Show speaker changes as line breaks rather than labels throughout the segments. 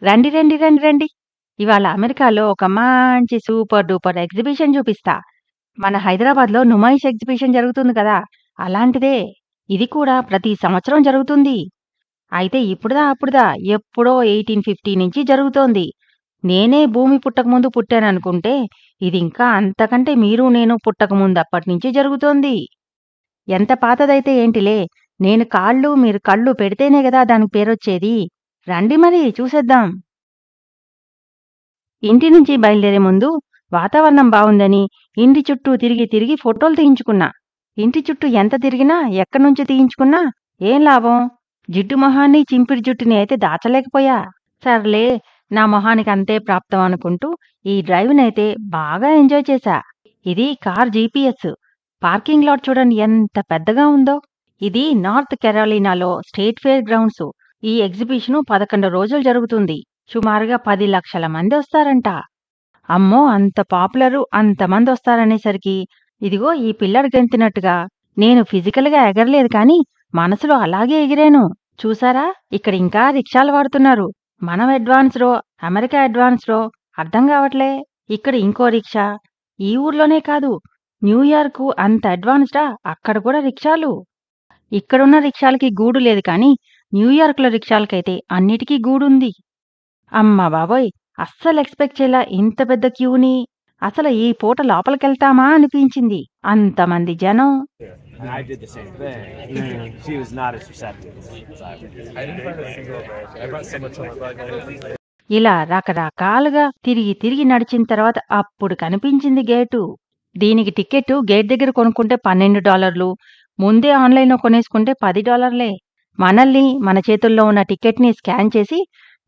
రండి, రండి, రండి, రండి. ఇవాళ అమెరికాలో ఒక మంచి సూపర్ డూపర్ ఎగ్జిబిషన్ చూపిస్తా. మన హైదరాబాద్‌లో నుమాయిష్ ఎగ్జిబిషన్ జరుగుతుంది కదా! అలాంటిదే. ఇది కూడా ప్రతి సంవత్సరం జరుగుతుంది. అయితే ఇప్పుడుదా అప్పుడుదా ఎప్పుడో 1850 నుంచి జరుగుతోంది. నేనే భూమి పుట్టకముందు పుట్టాననుకుంటే, ఇదింకా అంతకంటే మీరు నేను పుట్టకముందు అప్పటినుంచి జరుగుతోంది. ఎంత పాతదైతే ఏంటిలే, నేను కాళ్ళు, మీరు కళ్ళు పెడితేనే గదా దానికి పేరొచ్చేది. రండి మరి చూసేద్దాం. ఇంటి నుంచి బయలుదేరే ముందు వాతావరణం బావుందని ఇంటి చుట్టూ తిరిగి తిరిగి ఫోటోలు తీయించుకున్నా. ఇంటి చుట్టూ ఎంత తిరిగినా ఎక్కడ్నుంచి తీయించుకున్నా ఏం లాభం? జిడ్డు మొహాన్ని, చింపిరి జుట్టుని అయితే దాచలేకపోయా. సర్లే నా మొహానికి అంతే ప్రాప్తం అనుకుంటూ ఈ డ్రైవ్‌నైతే బాగా ఎంజాయ్ చేశా. ఇది కార్ జీపీఎస్. పార్కింగ్ లాట్ చూడండి ఎంత పెద్దగా ఉందో. ఇది నార్త్ కెరోలినాలో స్టేట్ ఫెయిర్ గ్రౌండ్స్. ఈ ఎగ్జిబిషను 11 రోజులు జరుగుతుంది. సుమారుగా 10 లక్షల మంది వస్తారంట. అమ్మో! అంత పాపులరు, అంతమందొస్తారనేసరికి ఇదిగో ఈ పిల్లాడు గెంతినట్టుగా నేను ఫిజికల్‌గా ఎగరలేదు కానీ, మనసులో అలాగే ఎగిరాను. చూసారా? ఇక్కడ ఇంకా రిక్షాలు వాడుతున్నారు. మనం అడ్వాన్స్‌డో, అమెరికా అడ్వాన్స్‌డో అర్థం గావట్లే. ఇక్కడ ఇంకో రిక్షా. ఈ ఊర్లోనే కాదు, న్యూయార్కు అంత అడ్వాన్స్‌డా అక్కడ కూడా రిక్షాలు. ఇక్కడున్న రిక్షాలకి గూడు లేదు కానీ, న్యూయార్క్‌లో రిక్షాలకైతే అన్నిటికీ గూడుంది. అమ్మ బాబోయ్! అస్సలు ఎక్స్‌పెక్ట్ చేయలా ఇంత పెద్ద క్యూని. అసలు ఈ పూట లోపలికెళ్తామా అనిపించింది. అంతమంది జనం.
And I did the same thing. She was not as receptive as I was.
I didn't find a single American. I brought so much on my bag.
ఇలా రకరకాలుగా తిరిగి తిరిగి నడిచిన తర్వాత అప్పుడు కనిపించింది గేటు. దీనికి టికెట్టు గేట్ దగ్గర కొనుక్కుంటే $12, ముందే ఆన్‌లైన్‌లో కొనేసుకుంటే $10. మనల్ని మన చేతుల్లో ఉన్న టికెట్‌ని స్కాన్ చేసి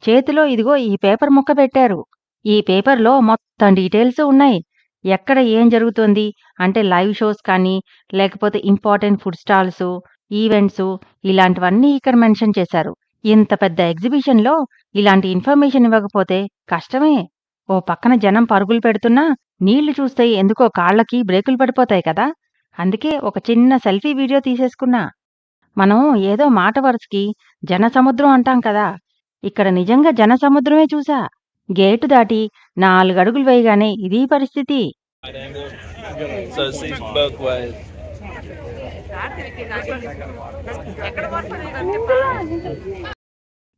చేతిలో ఇదిగో ఈ పేపర్ ముక్క పెట్టారు. ఈ పేపర్‌లో మొత్తం డీటెయిల్స్ ఉన్నాయి. ఎక్కడ ఏం జరుగుతోంది అంటే లైవ్ షోస్ కానీ, లేకపోతే ఇంపార్టెంట్ ఫుడ్ స్టాల్సు, ఈవెంట్సు ఇలాంటివన్నీ ఇక్కడ మెన్షన్ చేశారు. ఇంత పెద్ద ఎగ్జిబిషన్‌లో ఇలాంటి ఇన్ఫర్మేషన్ ఇవ్వకపోతే కష్టమే. ఓ పక్కన జనం పరుగులు పెడుతున్నా నీళ్లు చూస్తే ఎందుకో కాళ్ళకి బ్రేకులు పడిపోతాయి కదా! అందుకే ఒక చిన్న సెల్ఫీ వీడియో తీసేసుకున్నా. మనం ఏదో మాట వరుసకి జనసముద్రం అంటాం కదా! ఇక్కడ నిజంగా జనసముద్రమే చూసా. గేటు దాటి 4 అడుగులు వేయగానే ఇదీ పరిస్థితి.
So it sees both ways.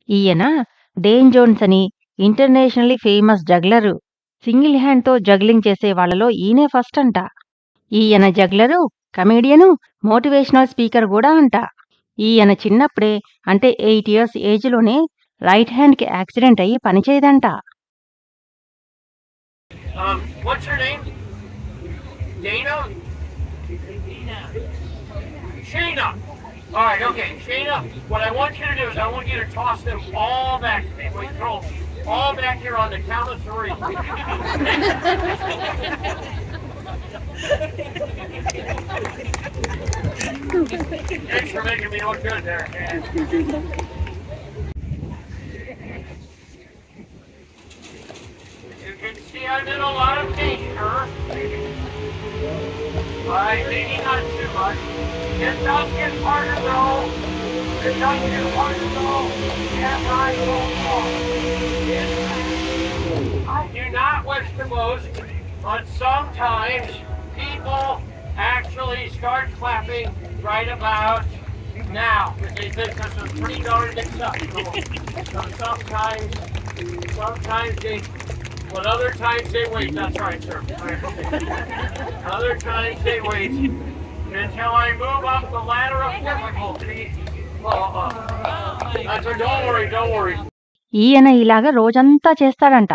ఈయన డేన్ జోన్స్ అని ఇంటర్నేషనల్లీ ఫేమస్ జగ్లరు. సింగిల్ హ్యాండ్‌తో జగ్లింగ్ చేసే వాళ్ళలో ఈయనే ఫస్ట్ అంట. ఈయన జగ్లరు, కమెడియను, మోటివేషనల్ స్పీకర్ గూడా అంట. ఈయన చిన్నప్పుడే అంటే 8 ఇయర్స్ ఏజ్‌లోనే రైట్ హ్యాండ్‌కి యాక్సిడెంట్ అయ్యి పనిచేయదంట.
What's her name? Dana? Shayna. All right, okay. Shayna, what I want you to do is I want you to toss them all back to me. Wait, throw them all back here on the count of 3. Thanks for making me look good there. You can see I'm in a lot of danger. Alright, maybe not too much. It does get harder though. It does get harder though. Yes, I will fall. I do not wish to boast, but sometimes people actually start clapping right about now because they think this is pretty darn acceptable. So sometimes they, but other times they wait. That's right, sir. Other times they wait until I move up the ladder of difficulty. Don't worry.
ఈయన ఇలాగ రోజంతా చేస్తాడంట.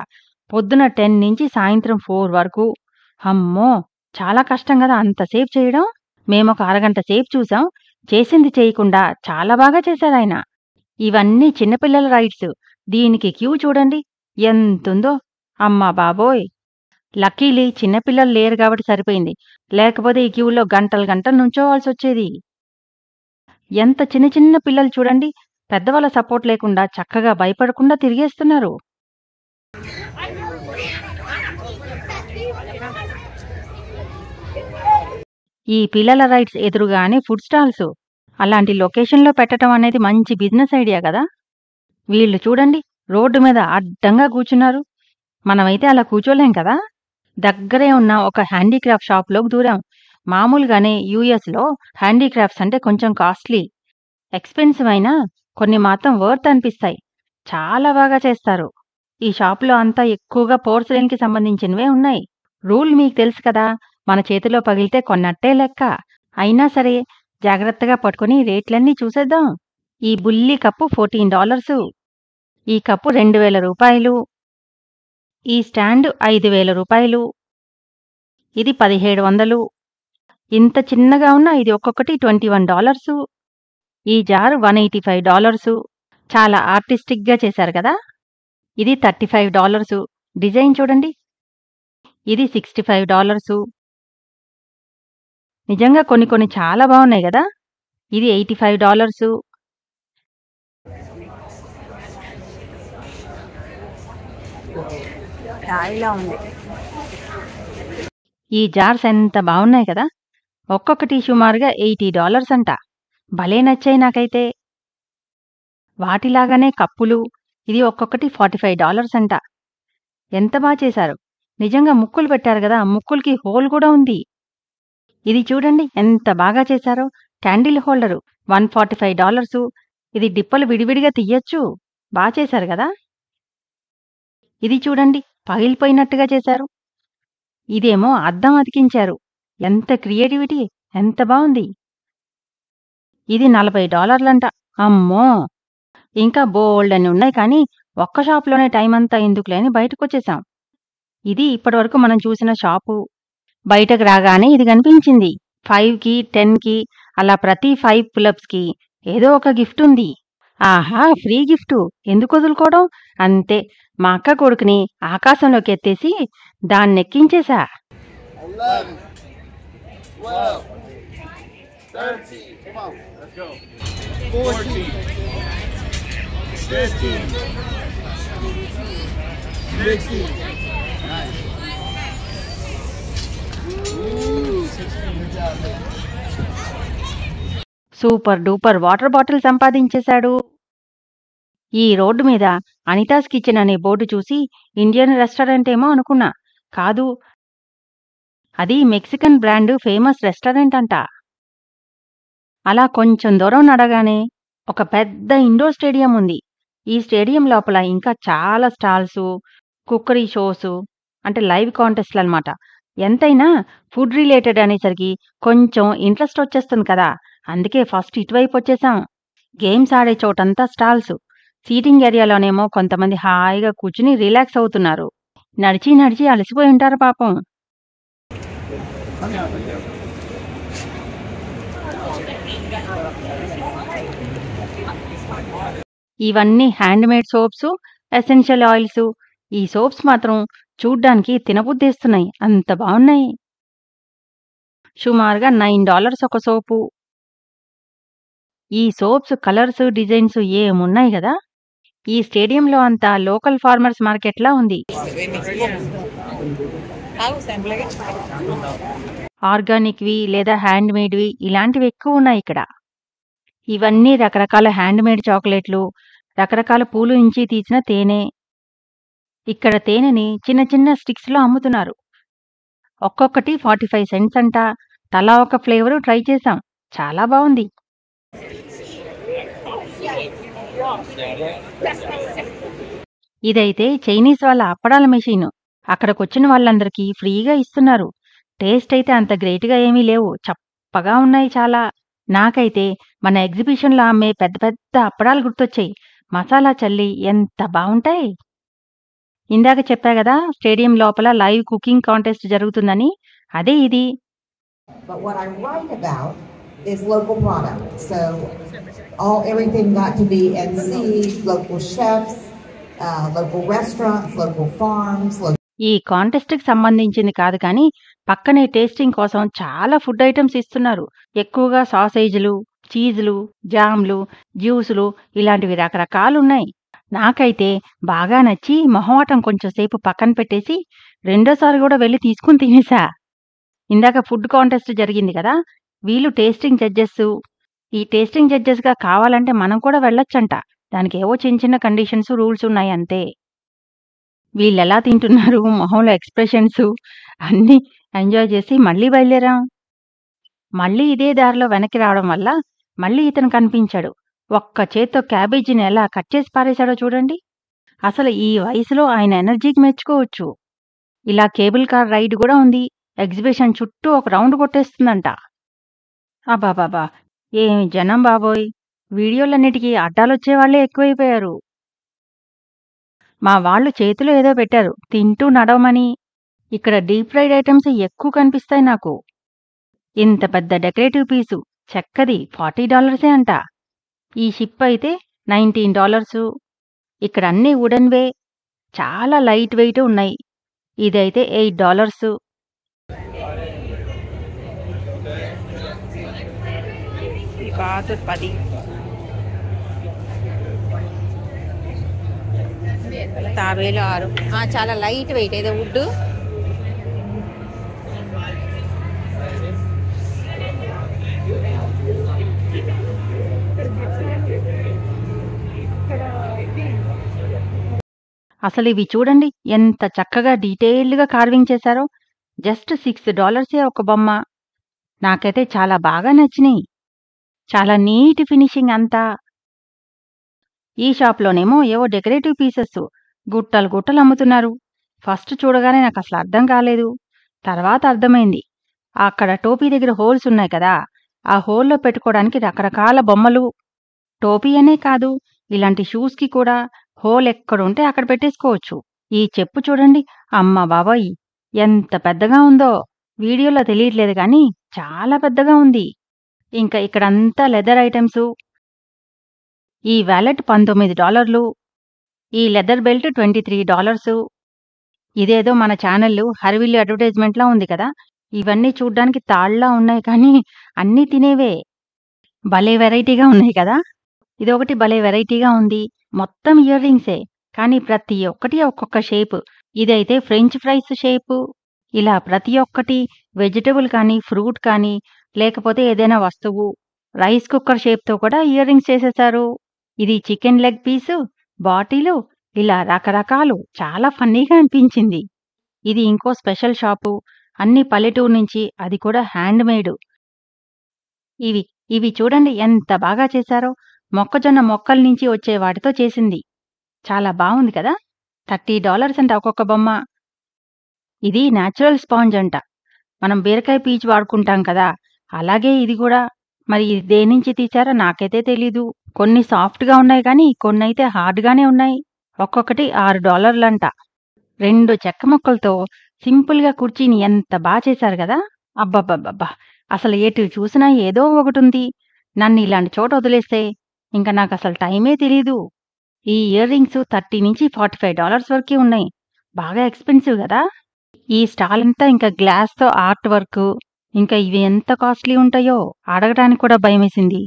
పొద్దున 10 నుంచి సాయంత్రం 4 వరకు. అమ్మో! చాలా కష్టం గదా అంతసేపు చేయడం. మేమొక అరగంట సేపు చూసాం. చేసింది చేయకుండా చాలా బాగా చేశారాయన. ఇవన్నీ చిన్నపిల్లల రైడ్స్. దీనికి క్యూ చూడండి ఎంతుందో. అమ్మ బాబోయ్! లక్కీలీ చిన్నపిల్లలు లేరు కాబట్టి సరిపోయింది. లేకపోతే ఈ క్యూలో గంటలు గంటలు నుంచోవాల్సొచ్చేది. ఎంత చిన్న చిన్న పిల్లలు చూడండి, పెద్దవాళ్ళ సపోర్ట్ లేకుండా చక్కగా భయపడకుండా తిరిగేస్తున్నారు. ఈ పిల్లల రైడ్స్ ఎదురుగానే ఫుడ్ స్టాల్స్. అలాంటి లొకేషన్‌లో పెట్టటం అనేది మంచి బిజినెస్ ఐడియా గదా! వీళ్ళు చూడండి రోడ్డు మీద అడ్డంగా కూర్చున్నారు. మనమైతే అలా కూర్చోలేం కదా. దగ్గరే ఉన్న ఒక హ్యాండీక్రాఫ్ట్ షాప్లోకి దూరాం. మామూలుగానే యూఎస్లో హ్యాండీక్రాఫ్ట్స్ అంటే కొంచెం కాస్ట్లీ, ఎక్స్పెన్సివ్ అయినా కొన్ని మాత్రం వర్త్ అనిపిస్తాయి. చాలా బాగా చేస్తారు. ఈ షాపులో అంతా ఎక్కువగా పోర్సిలైన్కి సంబంధించినవే ఉన్నాయి. రూల్ మీకు తెలుసు కదా, మన చేతిలో పగిలితే కొన్నట్టే లెక్క. అయినా సరే జాగ్రత్తగా పట్టుకుని రేట్లన్నీ చూసేద్దాం. ఈ బుల్లి కప్పు $14, ఈ కప్పు $2000, ఈ స్టాండ్ $5000, ఇది $1700. ఇంత చిన్నగా ఉన్న ఇది ఒక్కొక్కటి $21. ఈ జారు $185. చాలా ఆర్టిస్టిక్గా చేశారు కదా. ఇది $35. డిజైన్ చూడండి. ఇది $65. నిజంగా కొన్ని కొన్ని చాలా బాగున్నాయి కదా. ఇది $85.
ఇలా ఉంది.
ఈ జార్స్ ఎంత బాగున్నాయి కదా. ఒక్కొక్కటి సుమారుగా $80 అంట. భలే నచ్చాయి నాకైతే. వాటిలాగానే కప్పులు, ఇది ఒక్కొక్కటి $45 అంట. ఎంత బాగా చేశారు. నిజంగా ముక్కులు పెట్టారు కదా, ముక్కులకి హోల్ కూడా ఉంది. ఇది చూడండి ఎంత బాగా చేశారో. Candle holder $145. ఇది డిప్పలు విడివిడిగా తీయొచ్చు. బాగా చేశారు కదా. ఇది చూడండి పగిలిపోయినట్టుగా చేశారు. ఇదేమో అద్దం అతికించారు. ఎంత క్రియేటివిటీ, ఎంత బాగుంది. ఇది $40 అంట. అమ్మో, ఇంకా బోల్డ్ అని ఉన్నాయి కానీ ఒక్క షాప్లోనే టైం అంతా ఎందుకులే అని బయటకొచ్చేసాం. ఇది ఇప్పటివరకు మనం చూసిన షాపు. బయటకు రాగానే ఇది కనిపించింది. 5కి 10కి అలా ప్రతి 5 పులప్స్కి ఏదో ఒక గిఫ్ట్ ఉంది. ఆహా, ఫ్రీ గిఫ్టు ఎందుకు వదులుకోవడం. అంతే, మా అక్క కొడుకుని ఆకాశంలోకి ఎత్తేసి దాన్నెక్కించేశా.
11, 12, 13, come on, let's go. 14, 15, 16. Nice. Ooh, 16, good job, man.
Super duper water bottle సంపాదించేశాడు. ఈ రోడ్డు మీద అనితాస్ కిచెన్ అనే బోర్డు చూసి ఇండియన్ రెస్టారెంట్ ఏమో అనుకున్నా. కాదు, అది మెక్సికన్ బ్రాండ్ ఫేమస్ రెస్టారెంట్ అంట. అలా కొంచెం దూరం నడగానే ఒక పెద్ద ఇండోర్ స్టేడియం ఉంది. ఈ స్టేడియం లోపల ఇంకా చాలా స్టాల్సు, కుక్కరీ షోసు, అంటే లైవ్ కాంటెస్ట్లు అనమాట. ఎంతైనా ఫుడ్ రిలేటెడ్ అనేసరికి కొంచెం ఇంట్రెస్ట్ వచ్చేస్తుంది కదా. అందుకే ఫస్ట్ ఇటువైపు వచ్చేసాం. గేమ్స్ ఆడే చోటంతా స్టాల్స్, సీటింగ్ ఏరియాలోనేమో కొంతమంది హాయిగా కూర్చుని రిలాక్స్ అవుతున్నారు. నడిచి నడిచి అలసిపోయి ఉంటారు పాపం. ఇవన్నీ హ్యాండ్మేడ్ సోప్స్, ఎసెన్షియల్ ఆయిల్స్. ఈ సోప్స్ మాత్రం చూడ్డానికి తినబుద్దేస్తున్నాయి, అంత బాగున్నాయి. సుమారుగా $9 ఒక సోపు. ఈ సోప్స్ కలర్స్, డిజైన్స్ ఏమున్నాయి కదా. ఈ స్టేడియంలో అంతా లోకల్ ఫార్మర్స్ మార్కెట్లా ఉంది. ఆర్గానిక్వి లేదా హ్యాండ్మేడ్వి ఇలాంటివి ఎక్కువ ఉన్నాయి ఇక్కడ. ఇవన్నీ రకరకాల హ్యాండ్మేడ్ చాక్లెట్లు, రకరకాల పూలు నుంచి తీసిన తేనె. ఇక్కడ తేనెని చిన్న చిన్న స్టిక్స్లో అమ్ముతున్నారు. ఒక్కొక్కటి 45 cents అంట. తలా ఒక ఫ్లేవరు ట్రై చేశాం, చాలా బాగుంది. ఇదైతే చైనీస్ వాళ్ళ అప్పడాల మెషీను. అక్కడికొచ్చిన వాళ్ళందరికీ ఫ్రీగా ఇస్తున్నారు. టేస్ట్ అయితే అంత గ్రేట్గా ఏమీ లేవు, చప్పగా ఉన్నాయి చాలా. నాకైతే మన ఎగ్జిబిషన్లో అమ్మే పెద్ద పెద్ద అప్పడాలు గుర్తొచ్చాయి. మసాలా చల్లి ఎంత బాగుంటాయి. ఇందాక చెప్పా కదా స్టేడియం లోపల లైవ్ కుకింగ్ కాంటెస్ట్ జరుగుతుందని, అదే ఇది.
But what I write about is local product. So everything got to be NC, local chefs, local restaurants, local farms.
ఈ కాంటెస్ట్కి సంబంధించింది కాదు కానీ పక్కనే టేస్టింగ్ కోసం చాలా ఫుడ్ ఐటమ్స్ ఇస్తున్నారు. ఎక్కువగా సాసేజ్లు, చీజులు, జామ్లు, జ్యూసులు ఇలాంటివి రకరకాలున్నాయి. నాకైతే బాగా నచ్చి మొహమాటం కొంచెంసేపు పక్కన పెట్టేసి రెండోసారి కూడా వెళ్ళి తీసుకుని తినేసా. ఇందాక ఫుడ్ కాంటెస్ట్ జరిగింది కదా, వీళ్ళు టేస్టింగ్ జడ్జెస్. ఈ టేస్టింగ్ జడ్జెస్గా కావాలంటే మనం కూడా వెళ్ళొచ్చంట. దానికేవో చిన్న చిన్న కండిషన్స్, రూల్స్ ఉన్నాయి అంతే. వీళ్ళెలా తింటున్నారు, మొహంలో ఎక్స్‌ప్రెషన్స్ అన్నీ ఎంజాయ్ చేసి మళ్ళీ బయలుదేరాం. మళ్ళీ ఇదే దారిలో వెనక్కి రావడం వల్ల మళ్ళీ ఇతను కనిపించాడు. ఒక్క చేత్తో క్యాబేజీని ఎలా కట్ చేసి పారేశాడో చూడండి. అసలు ఈ వయసులో ఆయన ఎనర్జీకి మెచ్చుకోవచ్చు. ఇలా కేబుల్ కార్ రైడ్ కూడా ఉంది. ఎగ్జిబిషన్ చుట్టూ ఒక రౌండ్ కొట్టేస్తుందంట. అబ్బాబాబా! ఏమి జనం బాబోయ్! వీడియోలన్నిటికీ అడ్డాలొచ్చేవాళ్లే ఎక్కువైపోయారు. మా వాళ్ళు చేతిలో ఏదో పెట్టారు తింటూ నడవమని. ఇక్కడ డీప్ ఫ్రైడ్ ఐటమ్స్ ఎక్కువ కనిపిస్తాయి నాకు. ఇంత పెద్ద డెకరేటివ్ పీసు చెక్కది $40 అంట. ఈ షిప్ అయితే $19. ఇక్కడ అన్నీ వుడెన్వే, చాలా లైట్ వెయిట్ ఉన్నాయి. ఇదైతే $8. ఈ పాత 10.
తాబేలు 6. చాలా లైట్ వెయిట్ ఏదో వుడ్.
అసలు ఇవి చూడండి ఎంత చక్కగా డీటెయిల్డ్‌గా కార్వింగ్ చేశారో. జస్ట్ $6 ఒక బొమ్మ. నాకైతే చాలా బాగా నచ్చినాయి. చాలా నీట్ ఫినిషింగ్ అంతా. ఈ షాప్‌లోనేమో ఏవో డెకరేటివ్ పీసెస్ గుట్టలు గుట్టలు అమ్ముతున్నారు. ఫస్ట్ చూడగానే నాకసలు అర్థం కాలేదు. తర్వాత అర్థమైంది. అక్కడ టోపీ దగ్గర హోల్స్ ఉన్నాయి కదా, ఆ హోల్‌లో పెట్టుకోవడానికి రకరకాల బొమ్మలు. టోపీ అనే కాదు, ఇలాంటి షూస్‌కి కూడా హోల్ ఎక్కడుంటే అక్కడ పెట్టేసుకోవచ్చు. ఈ చెప్పు చూడండి, అమ్మ బాబోయ్! ఎంత పెద్దగా ఉందో. వీడియోలో తెలియట్లేదు గానీ చాలా పెద్దగా ఉంది. ఇంకా ఇక్కడంతా లెదర్ ఐటమ్సు. ఈ వాలెట్ $19. ఈ లెదర్ బెల్ట్ $23. ఇదేదో మన ఛానల్లు హరివిల్లు అడ్వర్టైజ్మెంట్‌లా ఉంది కదా. ఇవన్నీ చూడ్డానికి తాళ్లా ఉన్నాయి కానీ అన్నీ తినేవే. భలే వెరైటీగా ఉన్నాయి కదా. ఇదొకటి భలే వెరైటీగా ఉంది. మొత్తం ఇయర్ రింగ్సే, కానీ ప్రతి ఒక్కటి ఒక్కొక్క షేప్. ఇదైతే ఫ్రెంచ్ ఫ్రైస్ షేపు. ఇలా ప్రతి ఒక్కటి వెజిటబుల్ కానీ, ఫ్రూట్ కానీ, లేకపోతే ఏదైనా వస్తువు. రైస్ కుక్కర్ షేప్‌తో కూడా ఇయర్ రింగ్స్ చేసేశారు. ఇది చికెన్ లెగ్ పీసు, బాటిలు, ఇలా రకరకాలు. చాలా ఫన్నీగా అనిపించింది. ఇది ఇంకో స్పెషల్ షాపు. అన్ని పల్లెటూరు నుంచి, అది కూడా హ్యాండ్ మేడు. ఇవి చూడండి ఎంత బాగా చేశారో. మొక్కజొన్న మొక్కల నుంచి వచ్చే వాటితో చేసింది. చాలా బావుంది కదా. $30 అంట ఒక్కొక్క బొమ్మ. ఇది న్యాచురల్ స్పాంజ్ అంట. మనం బీరకాయ పీచు వాడుకుంటాం కదా, అలాగే ఇది కూడా. మరి ఇది దేనించి తీశారో నాకైతే తెలీదు. కొన్ని సాఫ్ట్‌గా ఉన్నాయి కానీ కొన్నైతే హార్డ్‌గానే ఉన్నాయి. ఒక్కొక్కటి $6 అంట. 2 చెక్క ముక్కలతో సింపుల్‌గా కుర్చీని ఎంత చేశారు కదా. అబ్బబ్బబ్బబ్బా! అసలు ఎటు చూసినా ఏదో ఒకటుంది. నన్ను ఇలాంటి చోట వదిలేస్తే ఇంక నాకసలు టైమే తెలీదు. ఈ ఇయర్ రింగ్స్ $30 నుంచి $45 వరకే ఉన్నాయి. బాగా ఎక్స్‌పెన్సివ్ గదా. ఈ స్టాల్ అంతా ఇంకా గ్లాస్‌తో ఆర్ట్ వర్క్. ఇంకా ఇవి ఎంత కాస్ట్‌లీ ఉంటాయో అడగడానికి కూడా భయమేసింది.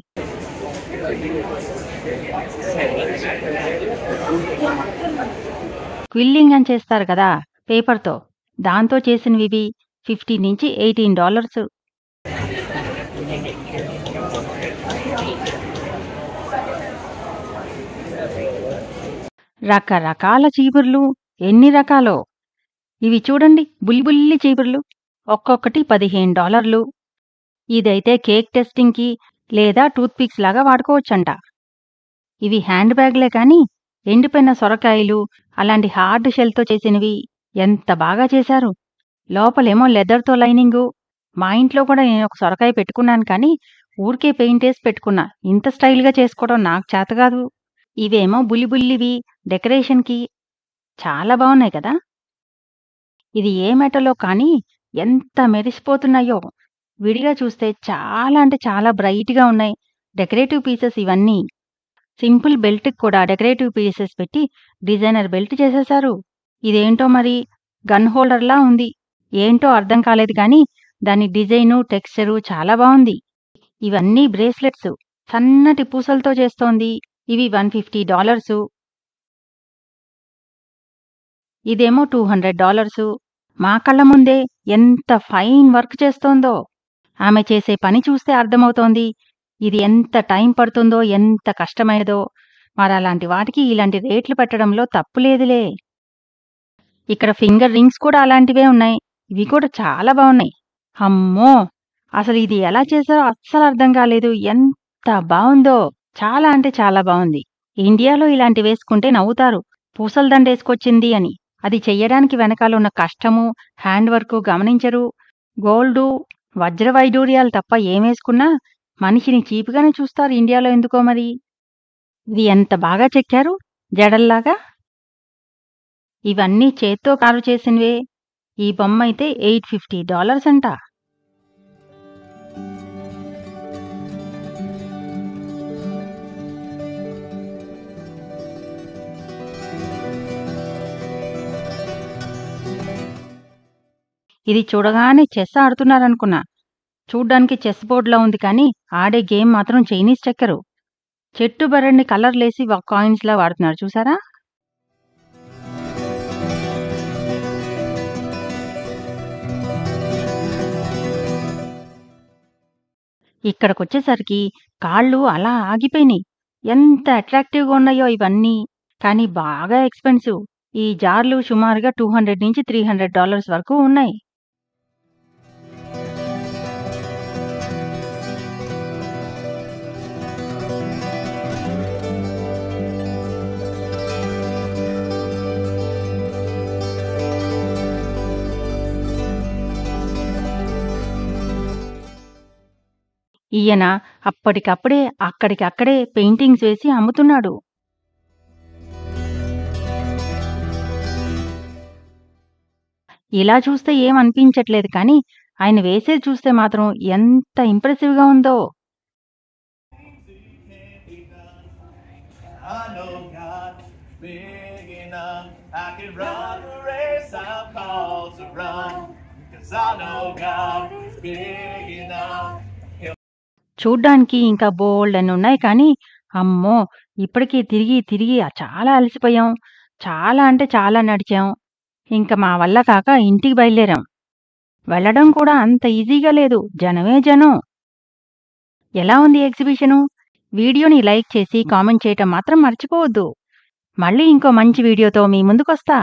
క్విల్లింగ్ అని చేస్తారు కదా పేపర్‌తో, దాంతో చేసినవివి $15 నుంచి $18. రకరకాల చీపుర్లు. ఎన్ని రకాలో. ఇవి చూడండి బుల్లి చీపుర్లు. ఒక్కొక్కటి $15. ఇదైతే కేక్ టెస్టింగ్‌కి లేదా టూత్ పిక్స్ లాగా వాడుకోవచ్చంట. ఇవి హ్యాండ్ బ్యాగ్లే కానీ ఎండిపోయిన సొరకాయలు, అలాంటి హార్డ్ షెల్‌తో చేసినవి. ఎంత బాగా చేశారు. లోపలేమో లెదర్‌తో లైనింగు. మా ఇంట్లో కూడా నేనొక సొరకాయ పెట్టుకున్నాను కానీ ఊరికే పెయింటేసి పెట్టుకున్నా. ఇంత స్టైల్‌గా చేసుకోవడం నాకు చేతగాదు. ఇవేమో బుల్లివి డెకరేషన్‌కి. చాలా బావున్నాయి కదా. ఇది ఏ మెటలో కానీ ఎంత మెరిసిపోతున్నాయో. విడిగా చూస్తే చాలా అంటే చాలా బ్రైట్‌గా ఉన్నాయి. డెకరేటివ్ పీసెస్ ఇవన్నీ. సింపుల్ బెల్ట్‌కి కూడా డెకరేటివ్ పీసెస్ పెట్టి డిజైనర్ బెల్ట్ చేసేశారు. ఇదేంటో మరి గన్ హోల్డర్‌లా ఉంది. ఏంటో అర్థం కాలేదు కానీ దాని డిజైను, టెక్స్చరు చాలా బావుంది. ఇవన్నీ బ్రేస్లెట్స్. సన్నటి పూసలతో చేస్తోంది. ఇవి $150. ఇదేమో $200. మా కళ్ళ ముందే ఎంత ఫైన్ వర్క్ చేస్తోందో. ఆమె చేసే పని చూస్తే అర్థమవుతోంది ఇది ఎంత టైం పడుతుందో, ఎంత కష్టమైనదో. మరలాంటి వాటికి ఇలాంటి రేట్లు పెట్టడంలో తప్పు లేదులే. ఇక్కడ ఫింగర్ రింగ్స్ కూడా అలాంటివే ఉన్నాయి. ఇవి కూడా చాలా బాగున్నాయి. అమ్మో! అసలు ఇది ఎలా చేశారో అస్సలు అర్థం కాలేదు. ఎంత బావుందో! చాలా అంటే చాలా బావుంది. ఇండియాలో ఇలాంటి వేసుకుంటే నవ్వుతారు. పూసల దండేసుకొచ్చింది అని. అది చెయ్యడానికి వెనకాలున్న కష్టము, హ్యాండ్ వర్కు గమనించరు. గోల్డు, వజ్ర వైడూర్యాలు తప్ప ఏమేసుకున్నా మనిషిని చీపుగానే చూస్తారు ఇండియాలో ఎందుకో మరి. ఇది ఎంత బాగా చెక్కారు జడల్లాగా. ఇవన్నీ చేత్తో కారు చేసినవే. ఈ బొమ్మ అయితే $850 అంట. ఇది చూడగానే చెస్ ఆడుతున్నారనుకున్నా. చూడ్డానికి చెస్ బోర్డులా ఉంది కానీ ఆడే గేమ్ మాత్రం చైనీస్ చెక్కరు. చెట్టు బర్రెడ్ని కలర్లేసి కాయిన్స్లా వాడుతున్నారు చూసారా. ఇక్కడికొచ్చేసరికి కాళ్ళు అలా ఆగిపోయినాయి. ఎంత అట్రాక్టివ్గా ఉన్నాయో ఇవన్నీ. కానీ బాగా ఎక్స్పెన్సివ్. ఈ జార్లు సుమారుగా $200 నుంచి $300 వరకు ఉన్నాయి. ఈయన అప్పటికప్పుడే అక్కడికక్కడే పెయింటింగ్స్ వేసి అమ్ముతున్నాడు. ఇలా చూస్తే ఏమనిపించట్లేదు కానీ ఆయన వేసేది చూస్తే మాత్రం ఎంత ఇంప్రెసివ్గా ఉందో.
I know God big enough. I can run the race I'm called to run. 'Cause I know God is big enough.
చూడ్డానికి ఇంకా బోల్డ్ అని ఉన్నాయి కానీ అమ్మో ఇప్పటికీ తిరిగి తిరిగి చాలా అలసిపోయాం. చాలా అంటే చాలా నడిచాం. ఇంక మా వల్ల కాక ఇంటికి బయలుదేరాం. వెళ్ళడం కూడా అంత ఈజీగా లేదు. జనమే జనం. ఎలా ఉంది ఎగ్జిబిషను? వీడియోని లైక్ చేసి కామెంట్ చేయటం మాత్రం మర్చిపోవద్దు. మళ్ళీ ఇంకో మంచి వీడియోతో మీ ముందుకొస్తా.